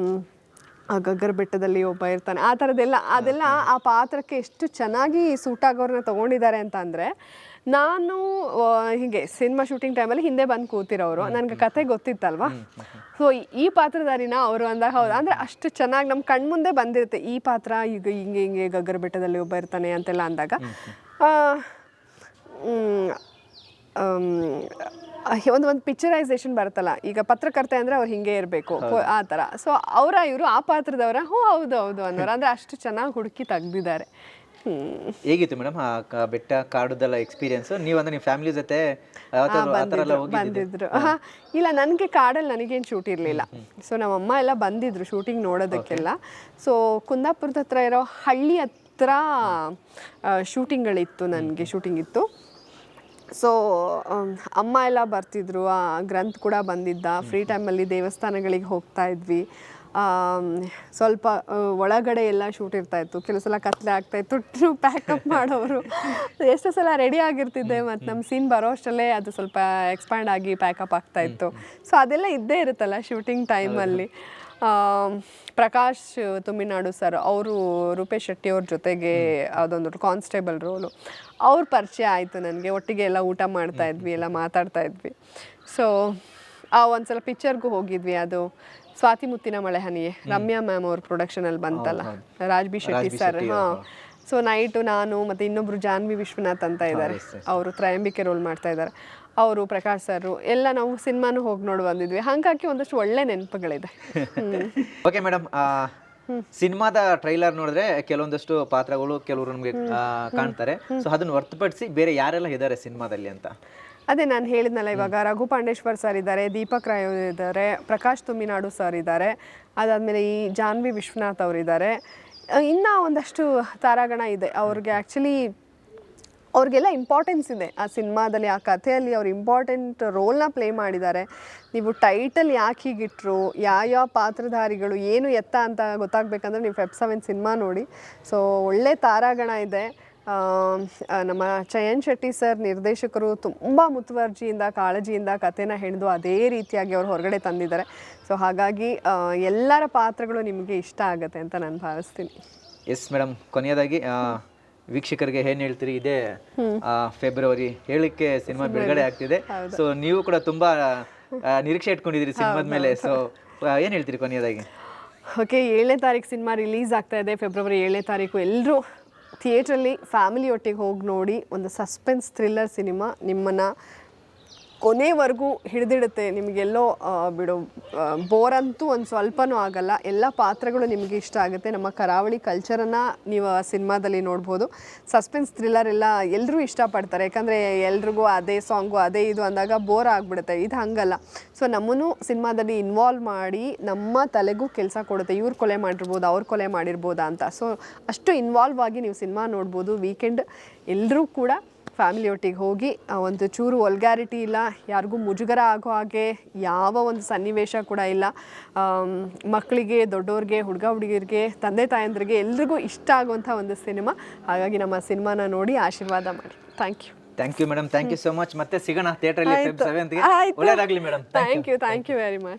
ಆ ಗಗ್ಗರ ಬೆಟ್ಟದಲ್ಲಿ ಒಬ್ಬ ಇರ್ತಾನೆ, ಆ ಥರದ್ದೆಲ್ಲ. ಅದೆಲ್ಲ ಆ ಪಾತ್ರಕ್ಕೆ ಎಷ್ಟು ಚೆನ್ನಾಗಿ ಸೂಟ್ ಆಗೋರನ್ನ ತೊಗೊಂಡಿದ್ದಾರೆ ಅಂತ ಅಂದರೆ, ನಾನು ಹೀಗೆ ಸಿನಿಮಾ ಶೂಟಿಂಗ್ ಟೈಮಲ್ಲಿ ಹಿಂದೆ ಬಂದು ಕೂತಿರೋರು, ನನಗೆ ಕತೆ ಗೊತ್ತಿತ್ತಲ್ವಾ. ಸೊ ಈ ಪಾತ್ರಧಾರಿನ ಅವರು ಅಂದಾಗ ಹೌದು ಅಂದರೆ ಅಷ್ಟು ಚೆನ್ನಾಗಿ ನಮ್ಮ ಕಣ್ಮುಂದೆ ಬಂದಿರುತ್ತೆ ಈ ಪಾತ್ರ. ಈಗ ಹಿಂಗೆ ಗಗ್ಗರ ಬೆಟ್ಟದಲ್ಲಿ ಒಬ್ಬ ಇರ್ತಾನೆ ಅಂತೆಲ್ಲ ಅಂದಾಗ ಒಂದು ಪಿಕ್ಚರೈಸೇಷನ್ ಬರುತ್ತಲ್ಲ. ಈಗ ಪತ್ರಕರ್ತೆ ಅಂದರೆ ಅವ್ರು ಹಿಂಗೆ ಇರಬೇಕು ಆ ಥರ. ಸೊ ಇವರು ಆ ಪಾತ್ರದವರ ಹೌದು ಅನ್ನೋರು ಅಂದರೆ ಅಷ್ಟು ಚೆನ್ನಾಗಿ ಹುಡುಕಿ ತೆಗ್ದಿದ್ದಾರೆ. ಹೇಗಿತ್ತು ಮೇಡಮ್ ಬೆಟ್ಟ ಕಾಡುದೆಲ್ಲ ಎಕ್ಸ್ಪೀರಿಯನ್ಸ್? ನೀವಂದ್ರೆ ನಿಮ್ಮ ಫ್ಯಾಮಿಲಿ ಜೊತೆ ಯಾವ ಥರ ಎಲ್ಲ ಹೋಗಿದ್ದಿದ್ದು? ಬಂದಿದ್ರು ಇಲ್ಲ, ನನಗೆ ಕಾಡಲ್ಲಿ ನನಗೇನು ಶೂಟ್ ಇರಲಿಲ್ಲ. ಸೊ ನಮ್ಮಮ್ಮ ಎಲ್ಲ ಬಂದಿದ್ರು ಶೂಟಿಂಗ್ ನೋಡೋದಕ್ಕೆಲ್ಲ. ಸೊ ಕುಂದಾಪುರದ ಹತ್ರ ಇರೋ ಹಳ್ಳಿ ಹತ್ರ ಶೂಟಿಂಗ್ಗಳಿತ್ತು, ನನಗೆ ಶೂಟಿಂಗ್ ಇತ್ತು. ಸೊ ಅಮ್ಮ ಎಲ್ಲ ಬರ್ತಿದ್ರು, ಗ್ರಂಥ್ ಕೂಡ ಬಂದಿದ್ದ. ಫ್ರೀ ಟೈಮಲ್ಲಿ ದೇವಸ್ಥಾನಗಳಿಗೆ ಹೋಗ್ತಾ ಇದ್ವಿ. ಸ್ವಲ್ಪ ಒಳಗಡೆ ಎಲ್ಲ ಶೂಟ್ ಇರ್ತಾಯಿತ್ತು. ಕೆಲವು ಸಲ ಕತ್ಲೆ ಆಗ್ತಾಯಿತ್ತು, ಪ್ಯಾಕಪ್ ಮಾಡೋರು. ಎಷ್ಟೋ ಸಲ ರೆಡಿ ಆಗಿರ್ತಿದ್ದೆ, ಮತ್ತು ನಮ್ಮ ಸೀನ್ ಬರೋ ಅಷ್ಟರಲ್ಲೇ ಅದು ಸ್ವಲ್ಪ ಎಕ್ಸ್ಪ್ಯಾಂಡ್ ಆಗಿ ಪ್ಯಾಕಪ್ ಆಗ್ತಾಯಿತ್ತು. ಸೊ ಅದೆಲ್ಲ ಇದ್ದೇ ಇರುತ್ತಲ್ಲ ಶೂಟಿಂಗ್ ಟೈಮಲ್ಲಿ. ಪ್ರಕಾಶ್ ತುಮಿನಾಡು ಸರ್ ಅವರು ರೂಪೇಶ್ ಶೆಟ್ಟಿ ಅವ್ರ ಜೊತೆಗೆ ಅದೊಂದು ಕಾನ್ಸ್ಟೇಬಲ್ ರೋಲು, ಅವ್ರ ಪರಿಚಯ ಆಯಿತು ನನಗೆ. ಒಟ್ಟಿಗೆ ಎಲ್ಲ ಊಟ ಮಾಡ್ತಾಯಿದ್ವಿ, ಎಲ್ಲ ಮಾತಾಡ್ತಾಯಿದ್ವಿ. ಸೊ ಒಂದ್ಸಲ ಪಿಕ್ಚರ್ಗೂ ಹೋಗಿದ್ವಿ, ಅದು ಸ್ವಾತಿ ಮುತ್ತಿನ ಮಳೆ ಹನಿಯೇ, ರಮ್ಯಾ ಮ್ಯಾಮ್ ಅವ್ರ ಪ್ರೊಡಕ್ಷನಲ್ಲಿ ಬಂತಲ್ಲ, ರಾಜ್ ಬಿ ಶೆಟ್ಟಿ ಸರ್. ಹಾಂ. ಸೊ ನೈಟು ನಾನು ಮತ್ತು ಇನ್ನೊಬ್ರು ಜಾನ್ವಿ ವಿಶ್ವನಾಥ್ ಅಂತ ಇದ್ದಾರೆ, ಅವರು ತ್ರಯಂಬಿಕೆ ರೋಲ್ ಮಾಡ್ತಾ ಇದ್ದಾರೆ, ಅವರು ಪ್ರಕಾಶ್ ಸರ್ ಎಲ್ಲ ನಾವು ಸಿನಿಮಾನು ಹೋಗಿ ನೋಡಿ ಬಂದಿದ್ವಿ. ಹಾಗಾಗಿ ಒಂದಷ್ಟು ಒಳ್ಳೆ ನೆನಪುಗಳಿದೆ. ಓಕೆ ಮೇಡಮ್, ಸಿನಿಮಾದ ಟ್ರೈಲರ್ ನೋಡಿದ್ರೆ ಕೆಲವೊಂದಷ್ಟು ಪಾತ್ರಗಳು ಕೆಲವರು ನಮಗೆ ಕಾಣ್ತಾರೆ. ಸೊ ಅದನ್ನ ಹೊರತುಪಡಿಸಿ ಬೇರೆ ಯಾರೆಲ್ಲ ಇದ್ದಾರೆ ಸಿನಿಮಾದಲ್ಲಿ ಅಂತ? ಅದೇ ನಾನು ಹೇಳಿದ್ನಲ್ಲ, ಇವಾಗ ರಘು ಪಾಂಡೇಶ್ವರ್ ಸರ್ ಇದ್ದಾರೆ, ದೀಪಕ್ ರಾಯ್ ಇದ್ದಾರೆ, ಪ್ರಕಾಶ್ ತುಮಿನಾಡು ಸರ್ ಇದ್ದಾರೆ, ಅದಾದಮೇಲೆ ಈ ಜಾನ್ವಿ ವಿಶ್ವನಾಥ್ ಅವರಿದ್ದಾರೆ. ಇನ್ನೂ ಒಂದಷ್ಟು ತಾರಾಗಣ ಇದೆ. ಅವ್ರಿಗೆ ಆ್ಯಕ್ಚುಲಿ ಅವ್ರಿಗೆಲ್ಲ ಇಂಪಾರ್ಟೆನ್ಸ್ ಇದೆ ಆ ಸಿನಿಮಾದಲ್ಲಿ, ಆ ಕಥೆಯಲ್ಲಿ ಅವ್ರು ಇಂಪಾರ್ಟೆಂಟ್ ರೋಲ್ನ ಪ್ಲೇ ಮಾಡಿದ್ದಾರೆ. ನೀವು ಟೈಟಲ್ ಯಾಕೆ ಹೀಗಿಟ್ರು, ಯಾವ ಪಾತ್ರಧಾರಿಗಳು ಏನು ಎತ್ತ ಅಂತ ಗೊತ್ತಾಗಬೇಕಂದ್ರೆ ನೀವು ಫೆಬ್ 7 ಸಿನಿಮಾ ನೋಡಿ. ಸೊ ಒಳ್ಳೆ ತಾರಾಗಣ ಇದೆ. ನಮ್ಮ ಚಯನ್ ಶೆಟ್ಟಿ ಸರ್ ನಿರ್ದೇಶಕರು ತುಂಬ ಮುತುವರ್ಜಿಯಿಂದ ಕಾಳಜಿಯಿಂದ ಕಥೆನ ಹೆಣೆದು ಅದೇ ರೀತಿಯಾಗಿ ಅವ್ರು ಹೊರಗಡೆ ತಂದಿದ್ದಾರೆ. ಸೊ ಹಾಗಾಗಿ ಎಲ್ಲರ ಪಾತ್ರಗಳು ನಿಮಗೆ ಇಷ್ಟ ಆಗುತ್ತೆ ಅಂತ ನಾನು ಭಾವಿಸ್ತೀನಿ. ಎಸ್ ಮೇಡಮ್, ಕೊನೆಯದಾಗಿ ವೀಕ್ಷಕರಿಗೆ ಏನು ಹೇಳ್ತೀರಿ? ಇದೇ ಫೆಬ್ರವರಿ ಹೇಳಲಿಕ್ಕೆ ಸಿನಿಮಾ ಬಿಡುಗಡೆ ಆಗ್ತಿದೆ. ಸೊ ನೀವು ಕೂಡ ತುಂಬಾ ನಿರೀಕ್ಷೆ ಇಟ್ಕೊಂಡಿದ್ದೀರಿ ಸಿನಿಮಾದ ಮೇಲೆ. ಸೊ ಏನು ಹೇಳ್ತೀರಿ ಕೊನೆಯದಾಗಿ? ಓಕೆ, 7ನೇ ತಾರೀಕು ಸಿನಿಮಾ ರಿಲೀಸ್ ಆಗ್ತಾ ಇದೆ, ಫೆಬ್ರವರಿ 7ನೇ ತಾರೀಕು. ಎಲ್ಲರೂ ಥಿಯೇಟ್ರಲ್ಲಿ ಫ್ಯಾಮಿಲಿ ಒಟ್ಟಿಗೆ ಹೋಗಿ ನೋಡಿ. ಒಂದು ಸಸ್ಪೆನ್ಸ್ ಥ್ರಿಲ್ಲರ್ ಸಿನಿಮಾ ನಿಮ್ಮನ್ನು ಕೊನೆವರೆಗೂ ಹಿಡಿದಿಡುತ್ತೆ. ನಿಮಗೆಲ್ಲೋ ಬಿಡು ಬೋರ್ ಅಂತೂ ಒಂದು ಸ್ವಲ್ಪನೂ ಆಗಲ್ಲ. ಎಲ್ಲ ಪಾತ್ರಗಳು ನಿಮಗೆ ಇಷ್ಟ ಆಗುತ್ತೆ. ನಮ್ಮ ಕರಾವಳಿ ಕಲ್ಚರನ್ನು ನೀವು ಆ ಸಿನಿಮಾದಲ್ಲಿ ನೋಡ್ಬೋದು. ಸಸ್ಪೆನ್ಸ್ ಥ್ರಿಲ್ಲರ್ ಎಲ್ಲ ಎಲ್ಲರೂ ಇಷ್ಟಪಡ್ತಾರೆ, ಯಾಕಂದರೆ ಎಲ್ರಿಗೂ ಅದೇ ಸಾಂಗು ಅದೇ ಇದು ಅಂದಾಗ ಬೋರ್ ಆಗಿಬಿಡುತ್ತೆ. ಇದು ಹಾಗಲ್ಲ. ಸೊ ನಮ್ಮನ್ನು ಸಿನಿಮಾದಲ್ಲಿ ಇನ್ವಾಲ್ವ್ ಮಾಡಿ ನಮ್ಮ ತಲೆಗೂ ಕೆಲಸ ಕೊಡುತ್ತೆ. ಇವ್ರು ಕೊಲೆ ಮಾಡಿರ್ಬೋದು, ಅವ್ರು ಕೊಲೆ ಮಾಡಿರ್ಬೋದಾ ಅಂತ. ಸೊ ಅಷ್ಟು ಇನ್ವಾಲ್ವ್ ಆಗಿ ನೀವು ಸಿನಿಮಾ ನೋಡ್ಬೋದು. ವೀಕೆಂಡ್ ಎಲ್ಲರೂ ಕೂಡ ಫ್ಯಾಮಿಲಿ ಒಟ್ಟಿಗೆ ಹೋಗಿ, ಒಂದು ಚೂರು ವಲ್ಗ್ಯಾರಿಟಿ ಇಲ್ಲ, ಯಾರಿಗೂ ಮುಜುಗರ ಆಗೋ ಹಾಗೆ ಯಾವ ಒಂದು ಸನ್ನಿವೇಶ ಕೂಡ ಇಲ್ಲ. ಮಕ್ಕಳಿಗೆ, ದೊಡ್ಡವ್ರಿಗೆ, ಹುಡುಗರಿಗೆ, ತಂದೆ ತಾಯಂದ್ರಿಗೆ ಎಲ್ರಿಗೂ ಇಷ್ಟ ಆಗುವಂಥ ಒಂದು ಸಿನಿಮಾ. ಹಾಗಾಗಿ ನಮ್ಮ ಸಿನಿಮಾನ ನೋಡಿ ಆಶೀರ್ವಾದ ಮಾಡಿ. Thank you madam, thank you so much. ಮತ್ತೆ ಸಿಗೋಣ ಥಿಯೇಟ್ರಲ್ಲಿ ಫೆಬ್ 7ಗೆ. ಒಳ್ಳೆಯದಾಗಲಿ madam. Thank you very much.